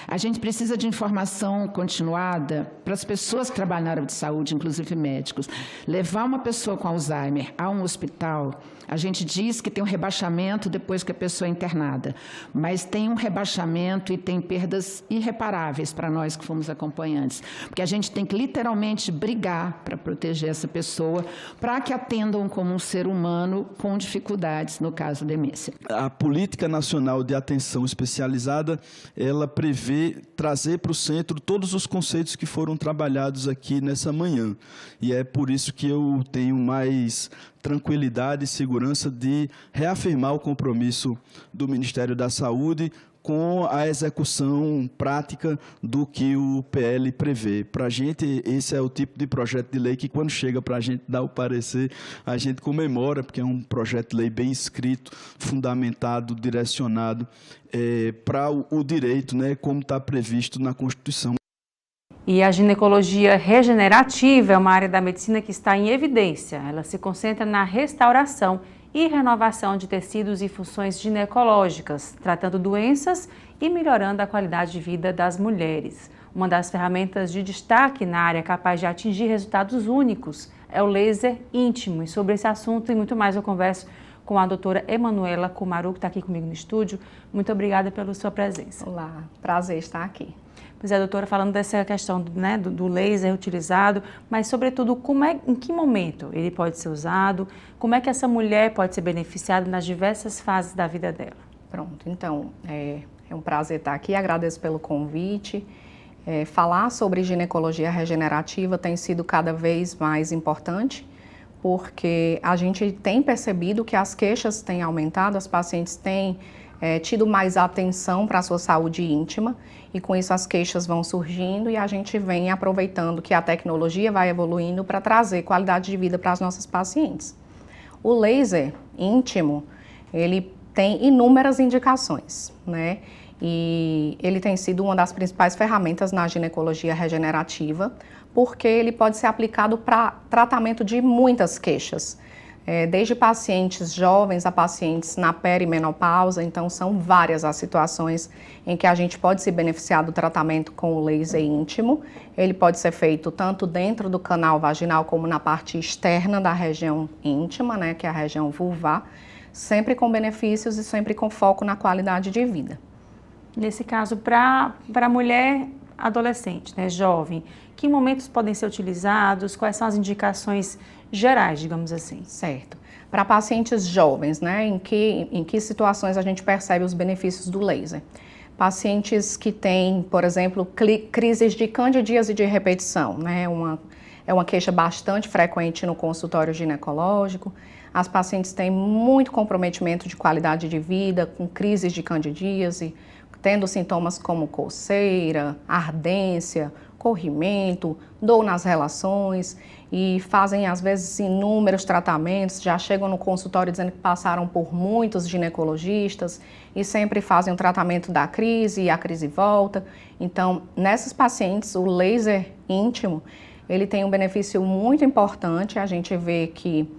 A gente precisa de informação continuada para as pessoas que trabalham na área de saúde, inclusive médicos. Levar uma pessoa com Alzheimer a um hospital, a gente diz que tem um rebaixamento depois que a pessoa é internada, mas tem um rebaixamento e tem perdas irreparáveis para nós que fomos acompanhantes, porque a gente tem que literalmente brigar para proteger essa pessoa, para que atendam como um ser humano com dificuldades, no caso da demência. A Política Nacional de Atenção Especializada, ela prevê trazer para o centro todos os conceitos que foram trabalhados aqui nessa manhã. E é por isso que eu tenho mais tranquilidade e segurança de reafirmar o compromisso do Ministério da Saúde com a execução prática do que o PL prevê. Para a gente, esse é o tipo de projeto de lei que, quando chega para a gente dar o parecer, a gente comemora, porque é um projeto de lei bem escrito, fundamentado, direcionado para o direito, né, como está previsto na Constituição. E a ginecologia regenerativa é uma área da medicina que está em evidência. Ela se concentra na restauração e renovação de tecidos e funções ginecológicas, tratando doenças e melhorando a qualidade de vida das mulheres. Uma das ferramentas de destaque na área capaz de atingir resultados únicos é o laser íntimo. E sobre esse assunto e muito mais eu converso com a doutora Emanuela Kumaru, que está aqui comigo no estúdio. Muito obrigada pela sua presença. Olá, prazer estar aqui. Pois é, doutora, falando dessa questão, né, do laser utilizado, mas, sobretudo, em que momento ele pode ser usado, como é que essa mulher pode ser beneficiada nas diversas fases da vida dela? Pronto, então, é um prazer estar aqui, agradeço pelo convite. Falar sobre ginecologia regenerativa tem sido cada vez mais importante, porque a gente tem percebido que as queixas têm aumentado, as pacientes têm tido mais atenção para a sua saúde íntima e com isso as queixas vão surgindo e a gente vem aproveitando que a tecnologia vai evoluindo para trazer qualidade de vida para as nossas pacientes. O laser íntimo, ele tem inúmeras indicações, né? E ele tem sido uma das principais ferramentas na ginecologia regenerativa porque ele pode ser aplicado para tratamento de muitas queixas. Desde pacientes jovens a pacientes na perimenopausa, então são várias as situações em que a gente pode se beneficiar do tratamento com o laser íntimo. Ele pode ser feito tanto dentro do canal vaginal como na parte externa da região íntima, né, que é a região vulvar, sempre com benefícios e sempre com foco na qualidade de vida. Nesse caso, para a mulher adolescente, né, jovem, que momentos podem ser utilizados, quais são as indicações gerais, digamos assim? Certo. Para pacientes jovens, né, em que situações a gente percebe os benefícios do laser? Pacientes que têm, por exemplo, crises de candidíase de repetição, né, é uma queixa bastante frequente no consultório ginecológico. As pacientes têm muito comprometimento de qualidade de vida, com crises de candidíase, tendo sintomas como coceira, ardência, corrimento, dor nas relações e fazem às vezes inúmeros tratamentos, já chegam no consultório dizendo que passaram por muitos ginecologistas e sempre fazem o tratamento da crise e a crise volta. Então, nessas pacientes, o laser íntimo, ele tem um benefício muito importante, a gente vê que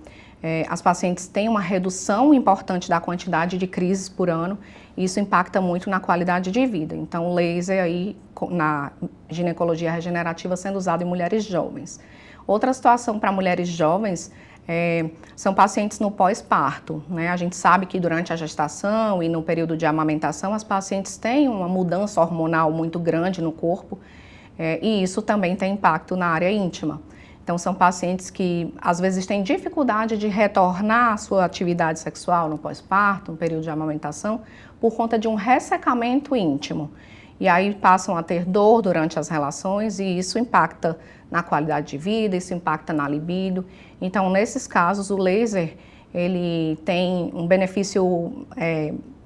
as pacientes têm uma redução importante da quantidade de crises por ano e isso impacta muito na qualidade de vida. Então, o laser aí na ginecologia regenerativa sendo usado em mulheres jovens. Outra situação para mulheres jovens são pacientes no pós-parto, né? A gente sabe que durante a gestação e no período de amamentação as pacientes têm uma mudança hormonal muito grande no corpo e isso também tem impacto na área íntima. Então, são pacientes que, às vezes, têm dificuldade de retornar à sua atividade sexual no pós-parto, no período de amamentação, por conta de um ressecamento íntimo. E aí passam a ter dor durante as relações e isso impacta na qualidade de vida, isso impacta na libido. Então, nesses casos, o laser, ele tem um benefício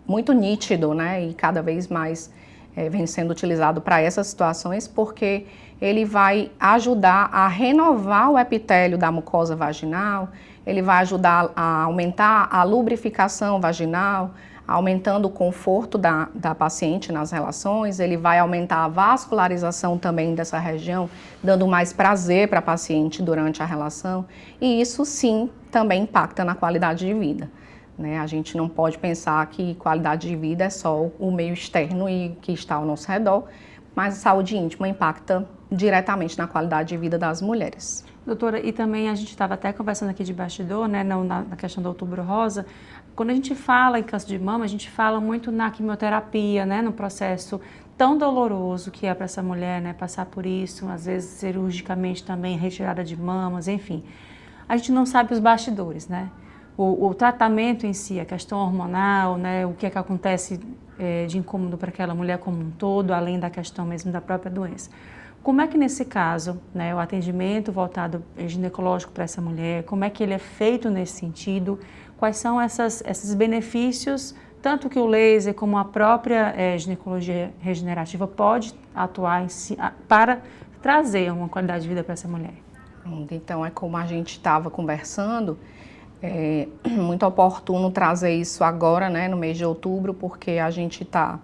muito nítido, né, e cada vez mais vem sendo utilizado para essas situações, porque ele vai ajudar a renovar o epitélio da mucosa vaginal, ele vai ajudar a aumentar a lubrificação vaginal, aumentando o conforto da paciente nas relações, ele vai aumentar a vascularização também dessa região, dando mais prazer para a paciente durante a relação, e isso sim também impacta na qualidade de vida. Né? A gente não pode pensar que qualidade de vida é só o meio externo e que está ao nosso redor, mas a saúde íntima impacta diretamente na qualidade de vida das mulheres. Doutora, e também a gente estava até conversando aqui de bastidor, né, na questão do Outubro Rosa, quando a gente fala em câncer de mama, a gente fala muito na quimioterapia, né, no processo tão doloroso que é para essa mulher, né, passar por isso, às vezes cirurgicamente também retirada de mamas, enfim. A gente não sabe os bastidores, né? O tratamento em si, a questão hormonal, né, o que é que acontece de incômodo para aquela mulher como um todo, além da questão mesmo da própria doença. Como é que nesse caso, né, o atendimento voltado ginecológico para essa mulher, como é que ele é feito nesse sentido? Quais são esses benefícios, tanto que o laser como a própria ginecologia regenerativa pode atuar em si, para trazer uma qualidade de vida para essa mulher? Então, é como a gente estava conversando, é muito oportuno trazer isso agora, né, no mês de outubro, porque a gente está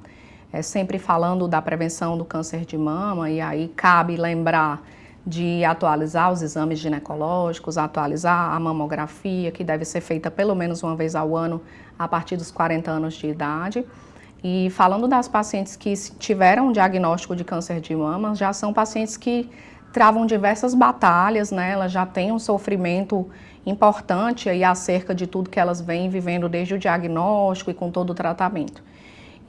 sempre falando da prevenção do câncer de mama, e aí cabe lembrar de atualizar os exames ginecológicos, atualizar a mamografia, que deve ser feita pelo menos uma vez ao ano a partir dos 40 anos de idade. E falando das pacientes que tiveram um diagnóstico de câncer de mama, já são pacientes que travam diversas batalhas, né? Elas já têm um sofrimento importante aí acerca de tudo que elas vêm vivendo desde o diagnóstico e com todo o tratamento.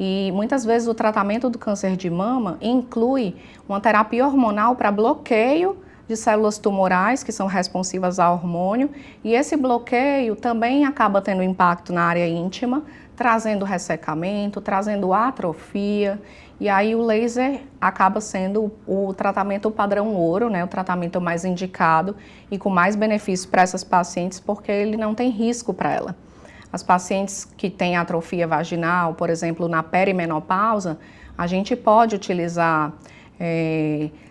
E muitas vezes o tratamento do câncer de mama inclui uma terapia hormonal para bloqueio de células tumorais que são responsivas ao hormônio, e esse bloqueio também acaba tendo impacto na área íntima, trazendo ressecamento, trazendo atrofia, e aí o laser acaba sendo o tratamento padrão ouro, né, o tratamento mais indicado e com mais benefício para essas pacientes, porque ele não tem risco para ela. As pacientes que têm atrofia vaginal, por exemplo, na perimenopausa, a gente pode utilizar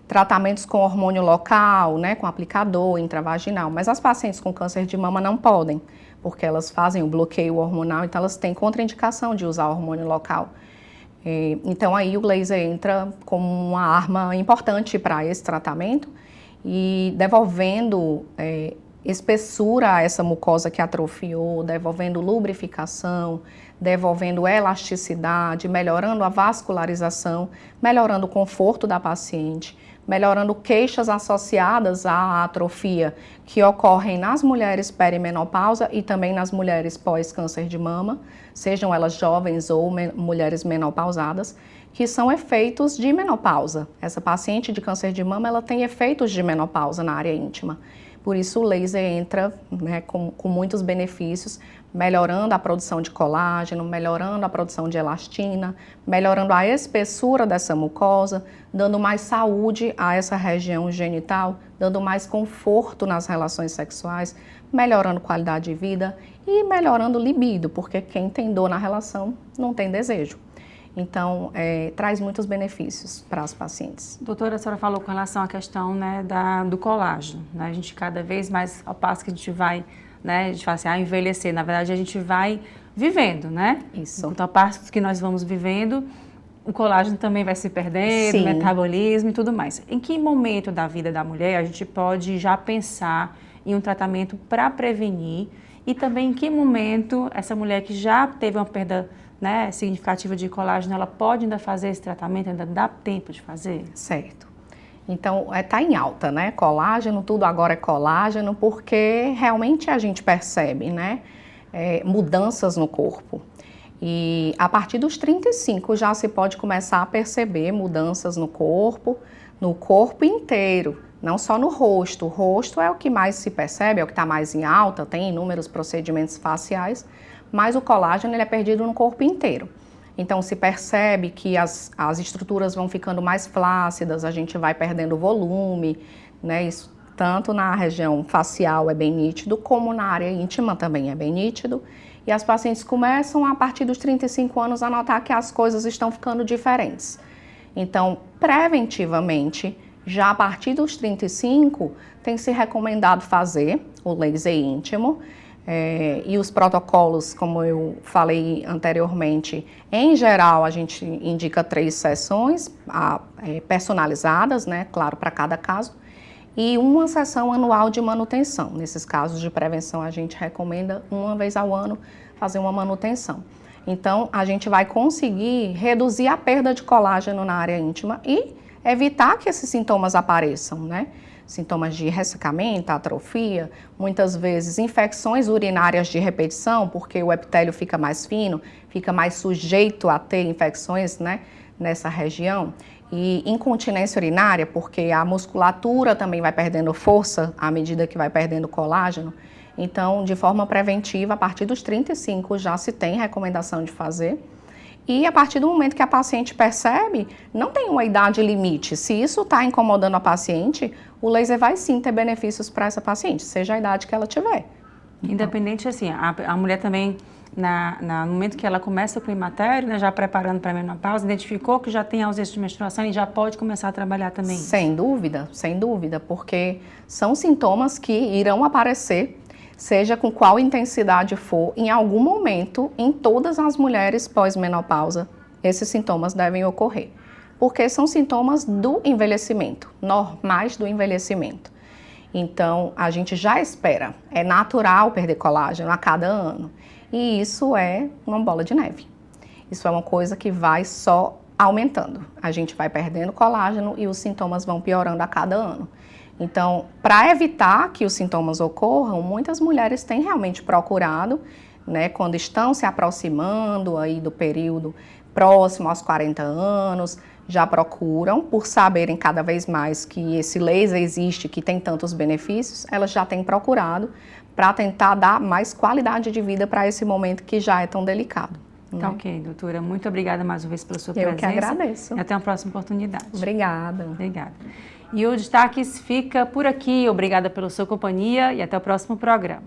tratamentos com hormônio local, né, com aplicador intravaginal, mas as pacientes com câncer de mama não podem, porque elas fazem o bloqueio hormonal, então elas têm contraindicação de usar hormônio local. Então aí o laser entra como uma arma importante para esse tratamento e devolvendo espessura a essa mucosa que atrofiou, devolvendo lubrificação, devolvendo elasticidade, melhorando a vascularização, melhorando o conforto da paciente, melhorando queixas associadas à atrofia que ocorrem nas mulheres perimenopausa e também nas mulheres pós-câncer de mama, sejam elas jovens ou mulheres menopausadas, que são efeitos de menopausa. Essa paciente de câncer de mama, ela tem efeitos de menopausa na área íntima. Por isso o laser entra, né, com muitos benefícios, melhorando a produção de colágeno, melhorando a produção de elastina, melhorando a espessura dessa mucosa, dando mais saúde a essa região genital, dando mais conforto nas relações sexuais, melhorando qualidade de vida e melhorando o libido, porque quem tem dor na relação não tem desejo. Então, traz muitos benefícios para as pacientes. Doutora, a senhora falou com relação à questão, né, do colágeno, né? A gente cada vez mais, ao passo que a gente vai, né, a gente fala assim, envelhecer, na verdade a gente vai vivendo, né? Isso. Então, ao passo que nós vamos vivendo, o colágeno também vai se perdendo, Sim. O metabolismo e tudo mais. Em que momento da vida da mulher a gente pode já pensar em um tratamento para prevenir, e também em que momento essa mulher que já teve uma perda, né, significativa de colágeno, ela pode ainda fazer esse tratamento, ainda dá tempo de fazer? Certo. Então, está em alta, né? Colágeno, tudo agora é colágeno, porque realmente a gente percebe, né, mudanças no corpo. E a partir dos 35 já se pode começar a perceber mudanças no corpo inteiro, não só no rosto. O rosto é o que mais se percebe, é o que está mais em alta, tem inúmeros procedimentos faciais, mas o colágeno ele é perdido no corpo inteiro. Então se percebe que as estruturas vão ficando mais flácidas, a gente vai perdendo volume, né? Isso tanto na região facial é bem nítido, como na área íntima também é bem nítido. E as pacientes começam, a partir dos 35 anos, a notar que as coisas estão ficando diferentes. Então, preventivamente, já a partir dos 35, tem se recomendado fazer o laser íntimo. E os protocolos, como eu falei anteriormente, em geral a gente indica 3 sessões personalizadas, né, claro, para cada caso, e uma sessão anual de manutenção. Nesses casos de prevenção a gente recomenda 1 vez ao ano fazer uma manutenção. Então a gente vai conseguir reduzir a perda de colágeno na área íntima e evitar que esses sintomas apareçam, né? Sintomas de ressecamento, atrofia, muitas vezes infecções urinárias de repetição, porque o epitélio fica mais fino, fica mais sujeito a ter infecções, né, nessa região. E incontinência urinária, porque a musculatura também vai perdendo força à medida que vai perdendo colágeno. Então, de forma preventiva, a partir dos 35 já se tem recomendação de fazer. E a partir do momento que a paciente percebe, não tem uma idade limite. Se isso está incomodando a paciente, o laser vai sim ter benefícios para essa paciente, seja a idade que ela tiver. Independente, assim, a mulher também, no momento que ela começa o climatério, né, já preparando para a menopausa, identificou que já tem ausência de menstruação e já pode começar a trabalhar também? Sem dúvida, porque são sintomas que irão aparecer, seja com qual intensidade for, em algum momento, em todas as mulheres pós-menopausa, esses sintomas devem ocorrer. Porque são sintomas do envelhecimento, normais do envelhecimento. Então, a gente já espera, é natural perder colágeno a cada ano. E isso é uma bola de neve. Isso é uma coisa que vai só aumentando. A gente vai perdendo colágeno e os sintomas vão piorando a cada ano. Então, para evitar que os sintomas ocorram, muitas mulheres têm realmente procurado, né, quando estão se aproximando aí do período próximo aos 40 anos, já procuram, por saberem cada vez mais que esse laser existe, que tem tantos benefícios, elas já têm procurado para tentar dar mais qualidade de vida para esse momento que já é tão delicado. Tá, ok, doutora. Muito obrigada mais uma vez pela sua presença. Eu que agradeço. E até uma próxima oportunidade. Obrigada. Obrigada. E o Destaques fica por aqui. Obrigada pela sua companhia e até o próximo programa.